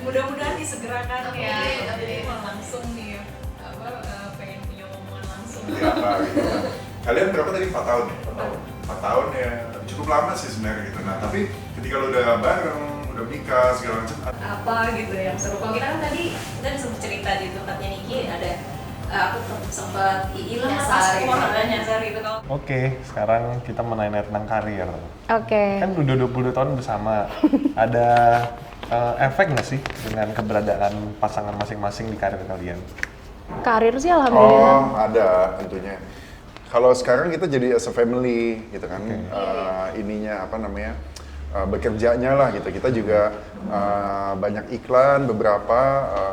Mudah-mudahan disegerakan ya. Oke. Langsung nih pengen punya omongan langsung. Jadi apa gitu kan. Kalian berapa tadi? 4 tahun ya? 4 tahun ya, cukup lama sih sebenarnya gitu. Nah tapi ketika lo udah bareng, udah menikah segala macam, Apa gitu yang seru. Kalau kita kan tadi kita sempat cerita di tempatnya Niki ada aku sempat hilang Nyasar pas gitu. ada nyasar gitu kalau Oke, sekarang kita menanya tentang karir. Oke. Kan udah 20 tahun bersama, ada efek nggak sih dengan keberadaan pasangan masing-masing di karir kalian? Karir sih alhamdulillah. oh ada tentunya. Kalau sekarang kita jadi as a family gitu kan, ininya apa namanya, bekerjanya lah gitu. Kita juga banyak iklan beberapa,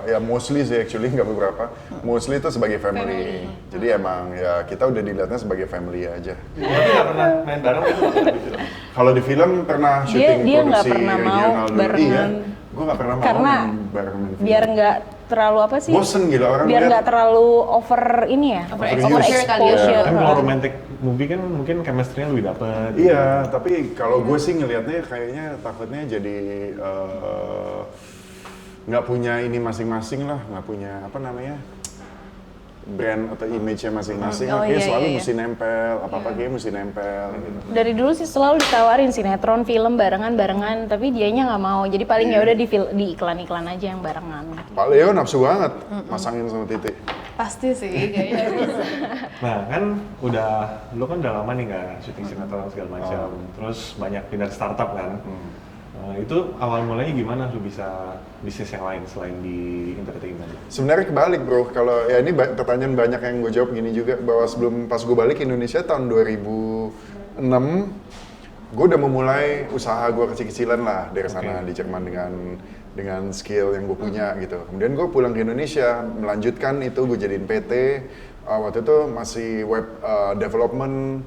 ya mostly sih actually nggak beberapa, mostly itu sebagai family. Jadi emang ya kita udah dilihatnya sebagai family aja. Berarti nggak pernah main bareng itu di film? Kalau di film pernah syuting Dia nggak produksi pernah mau regional dulu. barengan. Iya, gue nggak pernah mau Karena main bareng main film. biar nggak terlalu apa sih? bosen gitu orang Biar lihat. nggak terlalu over ini ya. Overexposure kali ya. Iya. Kan kalau romantic movie kan mungkin chemistry-nya lebih dapet. Iya, tapi kalau gue sih ngelihatnya kayaknya takutnya jadi nggak punya ini masing-masing lah, nggak punya apa namanya brand atau image-nya masing-masing. Oh, Kayaknya iya, selalu iya. mesti nempel, apa-apa kayaknya mesti nempel. Gitu. Dari dulu sih selalu ditawarin sinetron, film barengan, tapi dianya nggak mau. Jadi paling ya udah di iklan-iklan aja yang barengan. Pak Leo nafsu banget masangin sama Titi. Pasti sih kayaknya. Nah kan lu kan udah lama nih nggak syuting sinetron segala macam, terus banyak pindah startup kan. Itu awal mulanya gimana lu bisa bisnis yang lain selain di entertainment? Sebenarnya kebalik bro, kalau ya ini pertanyaan banyak yang gue jawab gini juga, bahwa pas gue balik ke Indonesia tahun 2006, gue udah memulai usaha gue kecil-kecilan lah dari sana di Jerman dengan skill yang gue punya gitu. Kemudian gue pulang ke Indonesia, melanjutkan itu gue jadiin PT, waktu itu masih web development,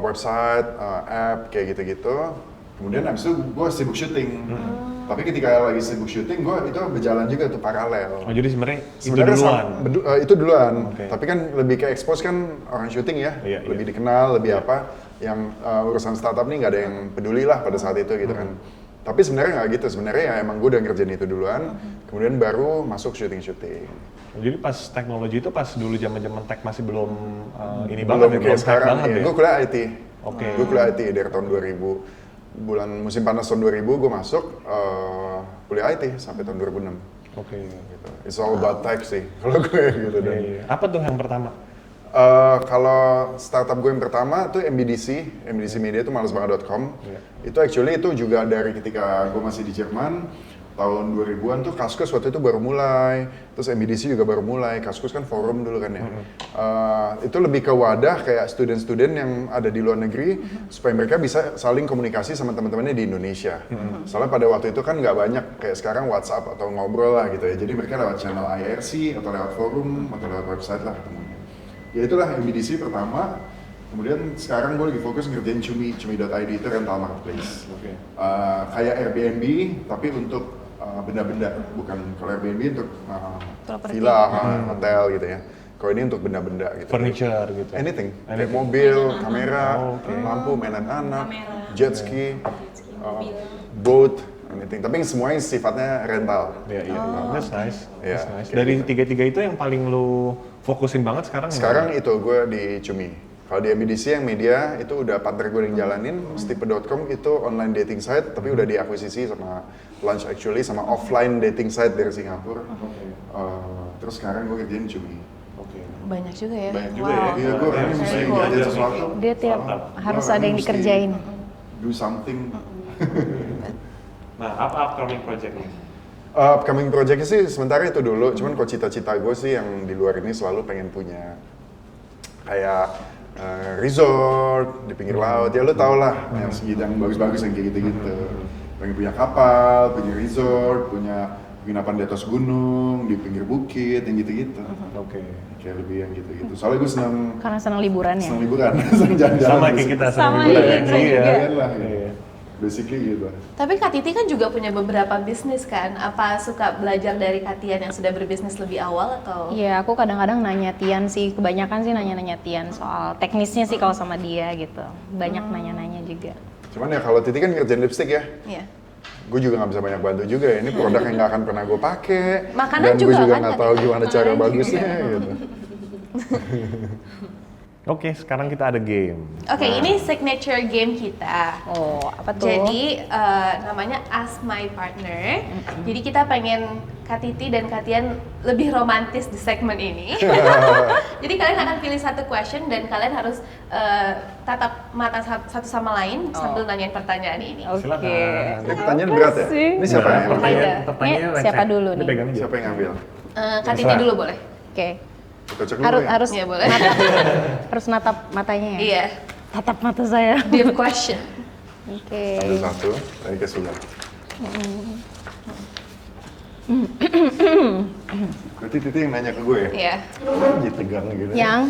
website, app kayak gitu-gitu. Kemudian abis itu gue sibuk syuting. Tapi ketika lagi sibuk syuting, gue itu berjalan juga tuh paralel. Oh jadi sebenarnya itu Sebenarnya duluan? itu duluan, Oke. tapi kan lebih ke expose kan orang syuting ya, Iya, lebih iya. dikenal, lebih apa, yang urusan startup nih nggak ada yang peduli lah pada saat itu gitu kan. Tapi sebenarnya nggak gitu, sebenarnya ya emang gue udah ngerjain itu duluan, kemudian baru masuk syuting-syuting. Jadi pas teknologi itu pas dulu zaman tech masih belum ini Belum banget ya, kayak tech sekarang, banget ya. ya? Gue kuliah IT. Oke. Gue kuliah IT dari tahun 2000. Bulan musim panas tahun 2000 gue masuk kuliah IT sampai tahun 2006. Oke. Gitu. It's all about tech sih, kalau gue gitu. Iya, iya. Apa tuh yang pertama? Kalau startup gue yang pertama tuh MBDC Media itu malesbanget.com. Iya. Itu actually itu juga dari ketika gue masih di Jerman, tahun 2000-an tuh Kaskus waktu itu baru mulai, terus MBDC juga baru mulai. Kaskus kan forum dulu kan ya. Itu lebih ke wadah kayak student-student yang ada di luar negeri supaya mereka bisa saling komunikasi sama teman-temannya di Indonesia. Soalnya pada waktu itu kan nggak banyak kayak sekarang WhatsApp atau ngobrol lah gitu ya. Jadi mereka lewat channel IRC atau lewat forum atau lewat website lah ketemunya. Ya itulah MBDC pertama. Kemudian sekarang gue lagi fokus ngerjain cumi.id itu rental marketplace. Oke. Kayak Airbnb tapi untuk benda-benda, bukan kalau Airbnb untuk Properti. villa, hotel gitu ya. Kalau ini untuk benda-benda gitu. Furniture gitu? Anything. Kayak Anything. mobil, kamera, Oh, oke. lampu, mainan anak, Kamera. jet ski, boat, anything. Tapi semuanya sifatnya rental. Iya, iya. That's nice. Iya, That's nice. kayak Dari gitu. tiga-tiga itu yang paling lu fokusin banget sekarang? Sekarang itu gue di Cumi. Kalau di MBDC yang media itu udah partner gue yang jalanin. Stipe.com itu online dating site tapi udah diakuisisi sama Lunch Actually sama offline dating site dari Singapura. Terus sekarang gue kerjain Cumi. Oke. Banyak juga ya. Banyak juga ya. Iya, gue orangnya mesti Very cool. belajar sesuatu. Dia tiap harus ada yang Mesti dikerjain. Do something. Nah, apa upcoming project-nya? Upcoming project sih sementara itu dulu. Cuman kalau cita-cita gue sih yang di luar ini selalu pengen punya kayak resort di pinggir laut. Ya lu tau lah yang segidang bagus-bagus yang kayak gitu-gitu. Pengen punya kapal, punya resort, punya penginapan di atas gunung, di pinggir bukit, yang gitu-gitu. Oke. Kayak lebih yang gitu-gitu. Soalnya gue senang Karena senang liburan ya. senang liburan, senang jalan-jalan. Sama kayak kita Sama, liburan iya, ya. kita juga. Iya lah. Iya. Basically gitu. Tapi Kak Titi kan juga punya beberapa bisnis kan? Apa suka belajar dari Kak Tian yang sudah berbisnis lebih awal atau? Iya, aku kadang-kadang nanya Tian sih, kebanyakan sih nanya-nanya Tian soal teknisnya sih kalau sama dia gitu. Banyak nanya-nanya juga. Cuman ya kalau Titi kan ngerjain lipstick ya. Iya. gue juga nggak bisa banyak bantu juga ya. Ini produk yang nggak akan pernah gue pakai. Makanan Dan gue juga juga kan nggak tadi? tahu gimana cara Makanan bagusnya gitu. Oke, sekarang kita ada game. Oke, ini signature game kita. Oh, apa tuh? Jadi namanya Ask My Partner. Jadi kita pengen Katiti dan Katian lebih romantis di segmen ini. Jadi kalian akan pilih satu question dan kalian harus tatap mata satu sama lain sambil nanyain pertanyaan ini. Oke. Silakan. Ini pertanyaan berat ya? sih? Ini siapa yang ngambil? Ini siapa dulu nih? Pegang aja. Siapa yang ngambil? Katiti Terserah. dulu boleh. Oke. Kita cek dulu Harus ya? harus Iya, boleh. harus natap matanya ya. Iya. Tatap mata saya. Deep question. Oke. Ambil satu, tadi ke sudah. Berarti Titi yang nanya ke gue ya? Iya. Jadi tegang gitu. Yang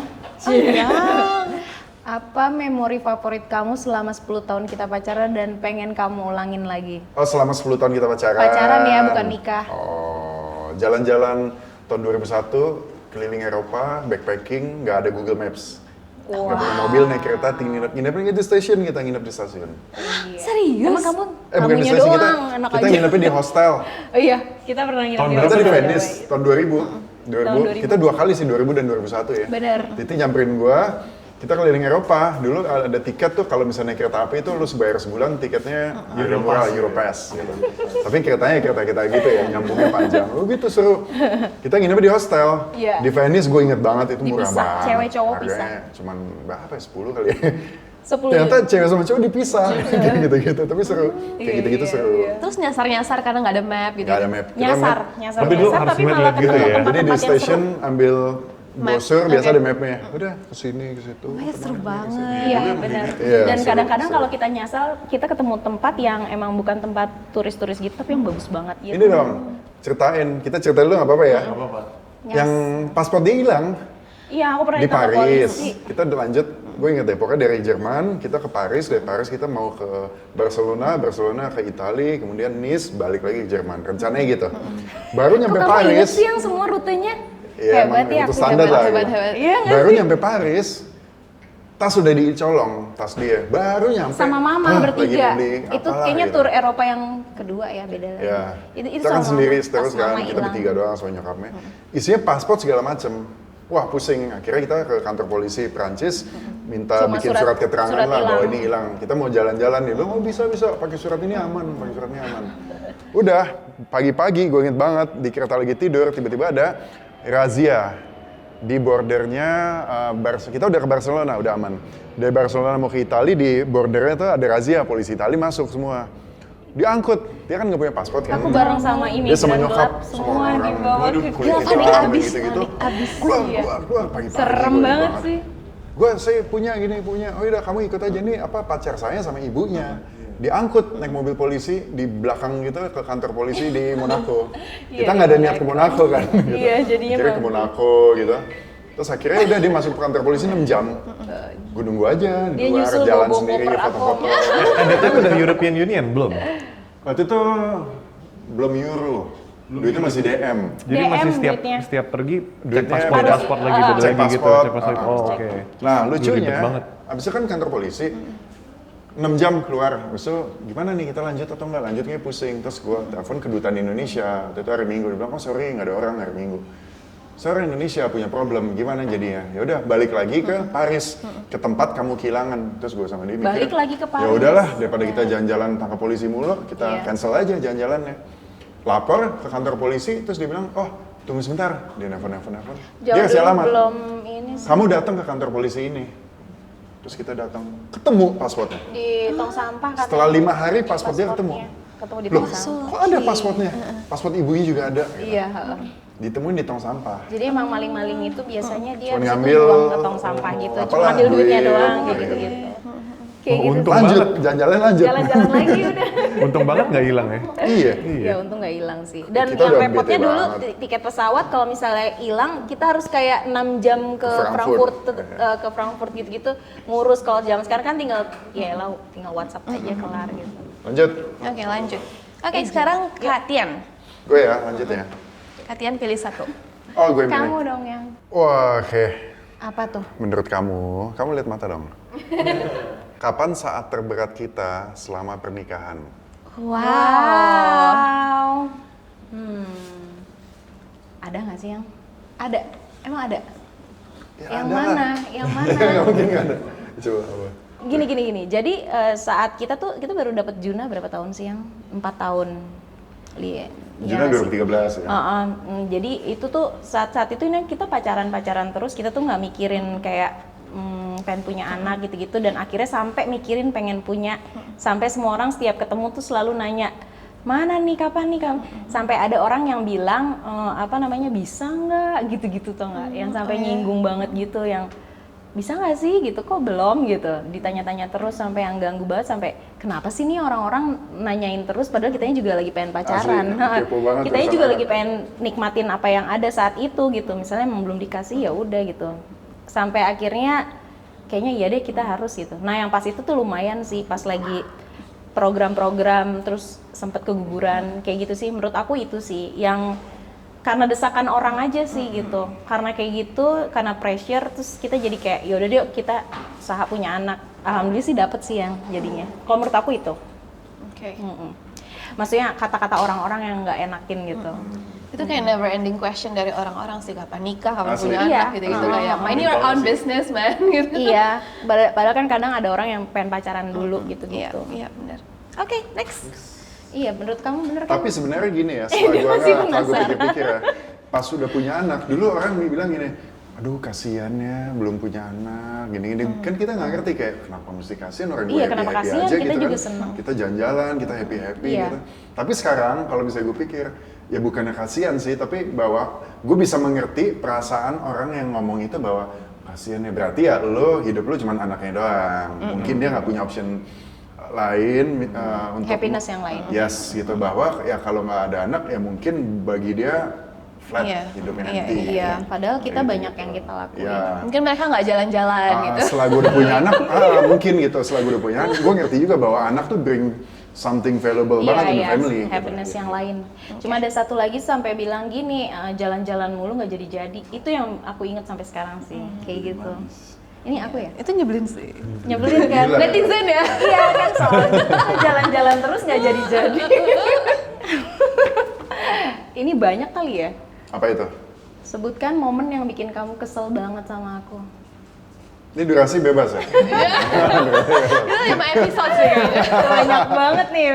apa memori favorit kamu selama 10 tahun kita pacaran dan pengen kamu ulangin lagi? Oh, selama 10 tahun kita pacaran. Pacaran ya, bukan nikah. Oh, jalan-jalan tahun 2001, keliling Eropa, backpacking, nggak ada Google Maps. Nggak punya mobil, naik kereta, nginep di stasiun, kita nginep di stasiun. Serius? Emang kamu? Bukan di Kamunya stasiun, doang, enak kita aja. nginepnya di hostel. Oh iya, kita pernah nginep Tahun di berapa Kita di hotel. Venice, tahun 2000. 2000. Kita 2 kali sih, 2000 dan 2001 ya. Bener. Titi nyamperin gua, kita keliling Eropa. Dulu ada tiket tuh kalau misalnya naik kereta api itu lu bayar sebulan tiketnya murah, Europass gitu. Tapi keretanya kereta kita gitu ya, nyambungnya panjang. Oh gitu seru. Kita nginepnya di hostel. Iya. Di Venice gue inget banget itu murah Dipisah, banget. cewek cowok Harganya pisah. cuman berapa ya, 10 kali ya. 10. Ternyata cewek sama cowok dipisah, kayak gitu-gitu. Tapi seru, kayak gitu-gitu seru. Terus nyasar-nyasar karena nggak ada map gitu. Gak ada map. Kita Nyasar, map. nyasar, Tapi dulu nyasar, harus tapi ngeliat malah gitu ketemu ya. Jadi di tempat-tempat yang seru. station ambil Map, brosur, biasa oke. ada mapnya. Udah kesini, ke situ. Oh ya seru banget. Iya benar. Iya, Dan seru, kadang-kadang seru. kalau kita nyasar, kita ketemu tempat yang emang bukan tempat turis-turis gitu, tapi yang bagus banget gitu. Ini dong, ceritain. Kita ceritain dulu nggak apa-apa ya? Gak apa-apa. Yang paspor dia hilang Iya, aku pernah di ditangkap Paris. polisi. Kita udah lanjut, gue inget deh, pokoknya dari Jerman, kita ke Paris, dari Paris kita mau ke Barcelona, Barcelona ke Italia, kemudian Nice, balik lagi ke Jerman. Rencananya gitu. Baru nyampe Kok kamu inget Paris, sih yang semua rutenya? Iya, Hebat emang ya, itu aku standar zaman lah. hebat, gitu. hebat. Iya nggak Baru sih? nyampe Paris, tas udah dicolong, tas dia. Baru nyampe. Sama mama lagi bertiga. beli Itu apalah kayaknya gitu. tur Eropa yang kedua ya, beda lagi. Ya, Itu kita kan sama sendiri mama. terus Pas kan, mama kita hilang. bertiga doang sama nyokapnya. Isinya paspor segala macem. Wah pusing, akhirnya kita ke kantor polisi Prancis, minta Cuma bikin surat- surat keterangan surat lah bahwa hilang. ini hilang. Kita mau jalan-jalan, dia bilang, oh bisa, pakai surat ini aman, pakai surat ini aman. Udah, pagi-pagi gue inget banget, di kereta lagi tidur, tiba-tiba ada razia di bordernya, kita udah ke Barcelona, udah aman. Dari Barcelona mau ke Italia, di bordernya tuh ada razia, polisi Italia masuk semua. Diangkut, dia kan nggak punya paspor kan. Aku bareng sama ini, Dia sama dan nyokap, gelap, semua dibawa ke kulit panik hitam, abis, gitu-gitu. panik abis. Keluar, pagi-pagi. Serem gue banget sih. Saya punya gini, punya. Oh iya, kamu ikut aja nih, pacar saya sama ibunya. Diangkut naik mobil polisi di belakang gitu ke kantor polisi di Monaco. Kita nggak ada niat ke Monaco kan. Gitu. Iya, jadinya Akhirnya ke Monaco gitu. Terus akhirnya udah dia masuk ke kantor polisi 6 jam. Gue nunggu aja di Dia luar, nyusul jalan bawa sendiri, koper aku. foto-foto. Tapi udah European Union belum? Waktu itu belum euro. Duitnya masih DM. Jadi DM masih duitnya. setiap pergi cek Duitnya paspor, beda. paspor lagi beda Cek lagi gitu, paspor. cek paspor. Oh oke. Nah Ribet lucunya, banget. abis itu kan kantor polisi, 6 jam keluar, abis itu gimana nih kita lanjut atau enggak, lanjutnya pusing. Terus gue telepon kedutaan Indonesia, waktu itu hari Minggu, dia bilang, oh sorry nggak ada orang hari Minggu. Sorry Indonesia punya problem, gimana jadinya? Ya udah balik lagi ke Paris, ke tempat kamu kehilangan. Terus gue sama dia mikir, Balik lagi ke Paris. ya udahlah daripada kita jalan-jalan tangkap polisi mulu, kita Iya. cancel aja jalan-jalannya. Lapor ke kantor polisi, terus dia bilang, oh tunggu sebentar, dia nelfon. Jauh Dia kasih dulu alamat. belum ini sih. Kamu datang ke kantor polisi ini. Terus kita datang, ketemu pasportnya. Di tong sampah katanya. Setelah 5 hari paspor dia ketemu. Ketemu di Loh, tong sampah. kok ada pasportnya? Paspor ibunya juga ada. Gitu. Iya, heeh. Ditemuin di tong sampah. Jadi emang maling-maling itu biasanya dia Cuma habis itu ngambil, buang ke tong sampah gitu. Cuma apalah, ngambil duitnya duit, doang gitu. gitu-gitu. Kayak Oh, gitu. untung Lanjut, banget. jalan-jalan lanjut. Jalan-jalan lagi udah. Untung banget nggak hilang ya. Iya. Ya untung nggak hilang sih. Dan Kita yang udah repotnya bete dulu banget. tiket pesawat kalau misalnya hilang kita harus kayak 6 jam ke Frankfurt. ke Frankfurt gitu-gitu ngurus. Kalau zaman sekarang kan tinggal tinggal WhatsApp aja kelar gitu. Lanjut. Oke, lanjut. Oke, sekarang Katian. Gue ya, lanjut ya. Katian pilih satu. Oh, gue milih. Kamu dong yang Wah, oke. apa tuh? Menurut kamu lihat mata dong. Kapan saat terberat kita selama pernikahan? Wow. Ada nggak sih yang? Ada. Emang ada? Ya, Yang ada mana? lah. Yang mana? Nggak mungkin nggak ada. Coba apa? Gini. Jadi saat kita baru dapat Juna berapa tahun sih yang? 4 tahun. Juna 2013 ya. Jadi itu tuh saat itu ini kita pacaran terus, kita tuh nggak mikirin kayak pengen punya anak gitu-gitu, dan akhirnya sampai mikirin pengen punya, sampai semua orang setiap ketemu tuh selalu nanya mana nih, kapan nih kamu, sampai ada orang yang bilang bisa nggak gitu-gitu tuh nggak, yang sampai nyinggung banget gitu, yang bisa nggak sih gitu, kok belum gitu, ditanya-tanya terus sampai yang ganggu banget, sampai kenapa sih nih orang-orang nanyain terus padahal kitanya juga lagi pengen pacaran. Asli, kepo banget Kitanya urusan juga anak. lagi pengen nikmatin apa yang ada saat itu gitu, misalnya emang belum dikasih ya udah gitu, sampai akhirnya kayaknya iya deh kita harus gitu. Nah yang pas itu tuh lumayan sih, pas lagi program-program terus sempet keguguran kayak gitu sih, menurut aku itu sih yang karena desakan orang aja sih gitu, karena kayak gitu, karena pressure, terus kita jadi kayak yaudah deh kita usaha punya anak. Alhamdulillah sih dapet sih yang jadinya, kalau menurut aku itu. Oke. Maksudnya kata-kata orang-orang yang nggak enakin gitu. Itu kayak never ending question dari orang-orang sih, kapan nikah, kapan Asli. punya Iya. anak gitu-gitu, kayak mind your own business man gitu. Iya, padahal kan kadang ada orang yang pengen pacaran dulu Iya, gitu-gitu. iya benar. Oke, next. Iya, menurut kamu bener kan? Tapi sebenarnya gini ya, Dia masih setelah gue penasaran. pikir-pikir ya, pas sudah punya anak, dulu orang bilang gini, aduh kasihan ya, belum punya anak, gini-gini. Kan kita nggak ngerti kayak, kenapa mesti kasihan, orang gue Iya, kenapa happy-happy kasihan, aja kita gitu juga kan. seneng. Kita jalan-jalan, kita happy-happy Iya. gitu. Tapi sekarang, kalau misalnya gue pikir, ya bukannya kasihan sih, tapi bahwa gue bisa mengerti perasaan orang yang ngomong itu bahwa kasihan ya, berarti ya hidup lo cuma anaknya doang. Mungkin dia nggak punya option lain untuk Happiness yang lain. Yes, gitu, bahwa ya kalau nggak ada anak ya mungkin bagi dia flat Iya, hidupnya iya, nanti. Iya, padahal kita Kayak banyak gitu. yang kita lakuin. Iya. Mungkin mereka nggak jalan-jalan gitu. Setelah gue udah punya anak, mungkin gitu. Setelah gue udah punya anak, gue ngerti juga bahwa anak tuh bring something valuable banget in the family. Happiness gitu. yang lain. Cuma ada satu lagi sampai bilang gini, jalan-jalan mulu nggak jadi-jadi. Itu yang aku inget sampai sekarang sih, kayak gitu. Ini aku ya? Itu nyebelin sih. Nyebelin kan? Gila. Netizen ya? Iya kan, soalnya jalan-jalan terus nggak jadi-jadi. Ini banyak kali ya? Apa itu? Sebutkan momen yang bikin kamu kesel banget sama aku. Ini durasi bebas ya? Itu 5 episode sih kayaknya. Banyak banget nih,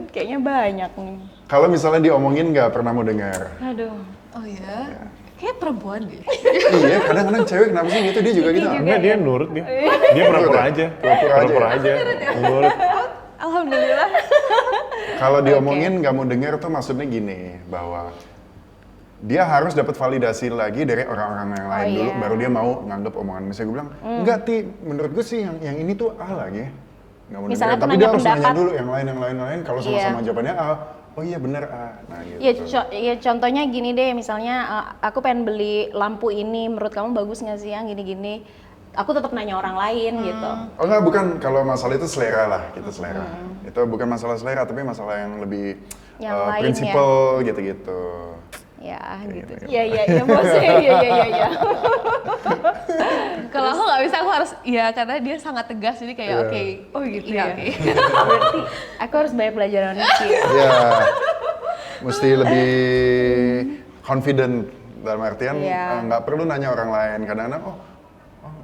kayaknya banyak nih. Kalau misalnya diomongin nggak pernah mau dengar. Aduh. Oh ya? Kayak perempuan deh. Iya, kadang-kadang cewek kenapa sih gitu, dia juga gitu. Enggak, dia nurut dia. Dia pura-pura aja. Pura-pura aja. Nurut. Alhamdulillah. Kalau diomongin nggak mau dengar tuh maksudnya gini, bahwa dia harus dapat validasi lagi dari orang-orang yang lain Oh, dulu, iya. baru dia mau nganggap omongan. Misalnya gue bilang, enggak Ti, menurut gue sih yang ini tuh A lagi. Nggak mau Misalnya dengar. Tapi nanya dia harus nanya pendapat. dulu yang lain. Kalau sama-sama jawabannya A, oh iya bener A. Nah gitu. Ya contohnya gini deh, misalnya aku pengen beli lampu ini, menurut kamu bagus nggak sih yang gini-gini? Aku tetap nanya orang lain gitu. Oh enggak, bukan. Kalau masalah itu selera lah, kita selera. Itu bukan masalah selera, tapi masalah yang lebih Yang lain prinsipal gitu-gitu. Ya Kayak gitu. gitu. Iya bosnya, iya. Kalau aku nggak bisa, aku harus iya, karena dia sangat tegas, jadi kayak Iya. oke. Oh gitu Iya, ya. oke. Berarti aku harus banyak belajar Niki. Ya, mesti lebih confident dalam artian Iya. nggak perlu nanya orang lain. Kadang-kadang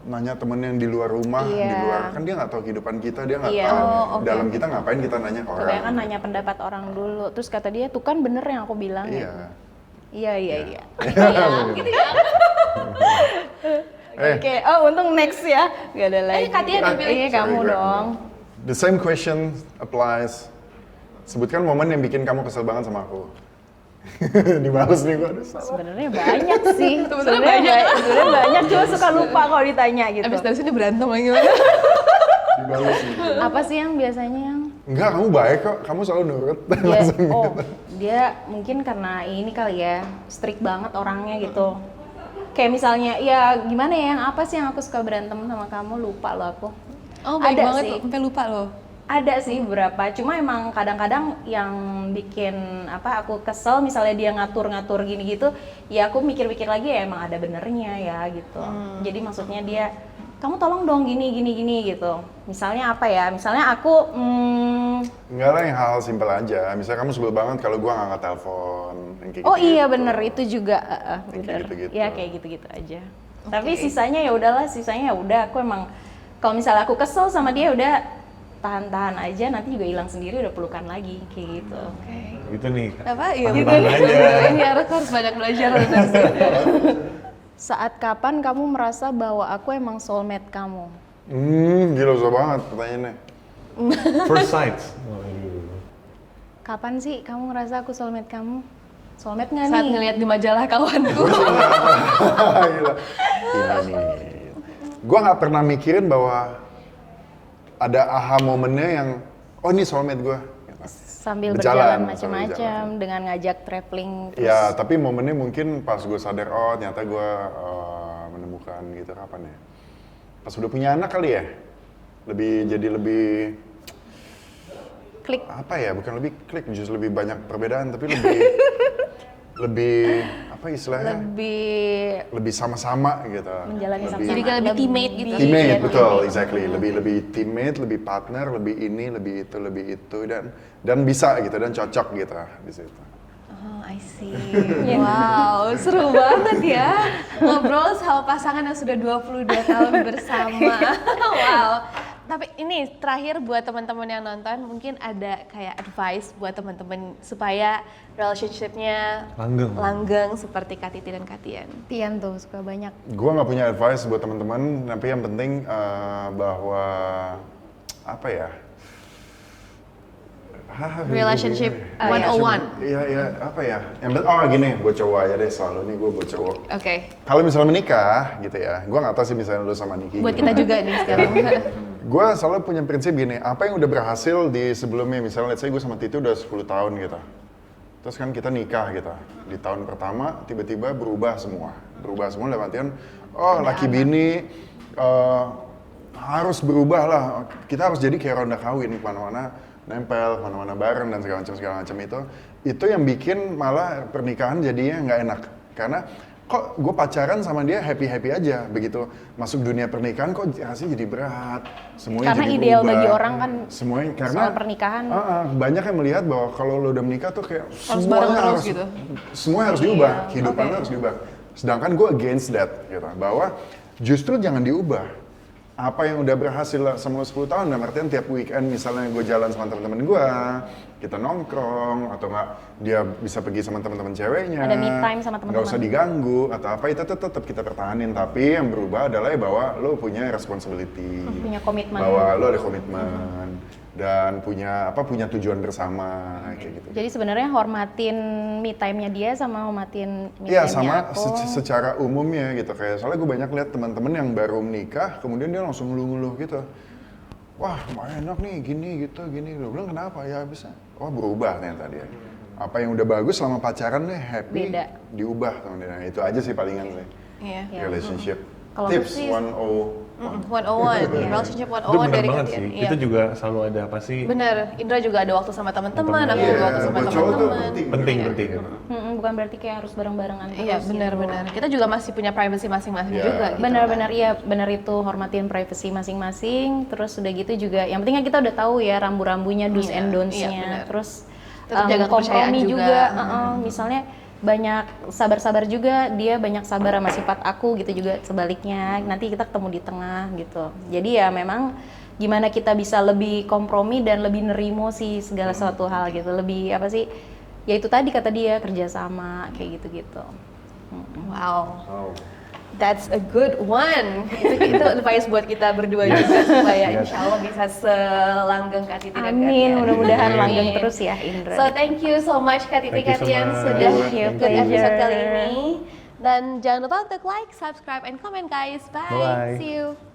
nanya temen yang di luar rumah, di Iya. luar kan dia nggak tahu kehidupan kita, dia nggak Iya. tahu Oh, oke. dalam kita ngapain kita nanya ke orang. Kebanyakan nanya pendapat orang dulu. Terus kata dia, tuh kan bener yang aku bilang. Iya. Gitu. Iya. Iya. Gitu ya. Oke, oh untung next ya. Gak ada lagi. Katia Ah, dipilih. Iya kamu sorry, gue. dong. The same question applies. Sebutkan momen yang bikin kamu kesel banget sama aku. Dibales nih gua, aduh salah. Sebenarnya banyak sih. Sebenarnya Sebenarnya banyak. Cuma suka lupa kalau ditanya gitu. Abis dari sini berantem lagi gimana? Dibales nih. Apa sih yang biasanya yang Enggak, kamu baik kok. Kamu selalu nurut. dia, Langsung gitu. dia mungkin karena ini kali ya, strict banget orangnya gitu. Kayak misalnya, ya gimana ya, yang apa sih yang aku suka berantem sama kamu, lupa loh aku. Oh baik Ada banget sih. loh, sampai lupa loh. Ada sih beberapa, cuma emang kadang-kadang yang bikin aku kesel, misalnya dia ngatur-ngatur gini gitu, ya aku mikir-mikir lagi ya emang ada benernya ya gitu. Jadi maksudnya dia kamu tolong dong gini gitu. Misalnya apa ya? Misalnya aku Enggak lah, yang hal-hal simpel aja. Misalnya kamu sebel banget kalau gua nggak angkat telepon, yang kayak oh iya gitu-gitu. bener itu juga Yang bener. kayak gitu-gitu. Ya kayak gitu-gitu aja. Tapi sisanya ya udahlah, sisanya ya udah aku emang kalau misalnya aku kesel sama dia udah tahan-tahan aja, nanti juga hilang sendiri, udah pelukan lagi kayak gitu. Gitu nih. Apa? Iya Tahan aja. Ini harus banyak belajar. Saat kapan kamu merasa bahwa aku emang soulmate kamu? Gila susah banget pertanyaannya. First sight. Kapan sih kamu ngerasa aku soulmate kamu? Soulmate nggak Saat nih? ngeliat di majalah kawanku. Gila. Ini nih. Gua nggak pernah mikirin bahwa ada aha momennya yang, oh ini soulmate gua. Sambil Berjalan, berjalan macam-macam sambil dengan ngajak traveling terus. Ya, tapi momennya mungkin pas gue sadar, oh ternyata gue menemukan gitu, kapan ya? Pas udah punya anak kali ya? Jadi lebih, Klik. apa ya, bukan lebih klik, justru lebih banyak perbedaan, tapi lebih, lebih, apa istilahnya? Lebih sama-sama gitu. Menjalani Lebih- sama-sama. Jadi kayak lebih teammate gitu. Teammate, Iya, betul, teammate. exactly. Lebih teammate, lebih partner, lebih ini, lebih itu, dan bisa gitu, dan cocok gitu di situ. Oh, I see. Wow, seru banget ya. Ngobrol sama pasangan yang sudah 22 tahun bersama. Wow. Tapi ini terakhir buat teman-teman yang nonton, mungkin ada kayak advice buat teman-teman supaya relationship-nya langgeng seperti Kak Titi dan Kak Tian. Tian tuh suka banyak. Gue nggak punya advice buat teman-teman, tapi yang penting bahwa apa ya? Relationship 101. Iya, apa ya? Gini, buat cowok aja deh, selalu nih gue buat cowok. Oke. Kalau misalnya menikah gitu ya, gue nggak tahu sih misalnya lu sama Niki. Buat kita juga nih sekarang. Gue selalu punya prinsip gini, apa yang udah berhasil di sebelumnya, misalnya let's say gue sama Titi udah 10 tahun gitu. Terus kan kita nikah gitu. Di tahun pertama tiba-tiba berubah semua dalam artian, laki bini harus berubah lah. Kita harus jadi kayak ronda kawin, kemana-mana nempel, kemana-mana bareng dan segala macam itu yang bikin malah pernikahan jadinya nggak enak. Karena kok gue pacaran sama dia happy aja, begitu masuk dunia pernikahan kok rasanya jadi berat, semuanya Karena jadi ideal berubah. bagi orang kan semuanya karena soal pernikahan. banyak yang melihat bahwa kalau lo udah menikah tuh kayak Harus bareng terus gitu. semua harus diubah, kehidupan lo harus diubah. Sedangkan gue against that gitu, bahwa justru jangan diubah. Apa yang udah berhasil sama 10 tahun, dalam artian tiap weekend misalnya gue jalan sama teman-teman gue, kita nongkrong, atau nggak dia bisa pergi sama teman-teman ceweknya. Ada me time sama teman-teman. Nggak usah diganggu, atau apa, itu tetap kita pertahanin. Tapi yang berubah adalah bahwa lo punya responsibility. Punya komitmen. Bahwa lo ada komitmen. Dan punya tujuan bersama, kayak gitu. Jadi sebenarnya hormatin me time-nya dia sama hormatin me Iya, time-nya sama aku. secara umumnya gitu. Kayak soalnya gue banyak lihat teman-teman yang baru menikah, kemudian dia langsung ngeluh-ngeluh gitu. Wah, enak nih, gini. Gue bilang kenapa? Ya bisa. Oh, berubah ternyata dia. Apa yang udah bagus selama pacaran deh, happy, Beda. diubah sama dia. Itu aja sih palingan sih. Iya. Relationship. Kalau Tips aku sih- 101. 101, relationship 101 Itu benar dari banget Kak sih. Tian. Iya. Itu juga selalu ada apa sih? Bener, Indra juga ada waktu sama teman-teman, aku Iya, juga waktu sama buat cowok tuh teman-teman. Penting. Bukan berarti kayak harus bareng-barengan terus. Iya, gitu. benar-benar. Kita juga masih punya privacy masing-masing Iya. juga. Gitu. Benar-benar iya, benar itu hormatin privasi masing-masing. Terus udah gitu juga, yang penting kan kita udah tahu ya rambu-rambunya, do's Iya, and iya, don'ts-nya. benar. Terus Tetap jaga kepercayaan kompromi juga. misalnya banyak sabar-sabar juga, dia banyak sabar sama sifat aku gitu juga sebaliknya. Nanti kita ketemu di tengah gitu. Jadi ya memang gimana kita bisa lebih kompromi dan lebih nerimo sih segala suatu hal gitu. Lebih apa sih? Ya itu tadi kata dia kerjasama kayak gitu-gitu. Wow, Wow. that's a good one. Itu advice buat kita berdua juga supaya insya Allah bisa selanggeng Kak Titi dan Kak Amin, Tian. mudah-mudahan Amin. langgeng terus ya Indra. So thank you so much Kak Titi, Thank you Kak so Tian much. sudah Thank you, ikut episode pleasure. kali ini. Dan jangan lupa untuk like, subscribe, and comment guys. Bye. Bye-bye. See you.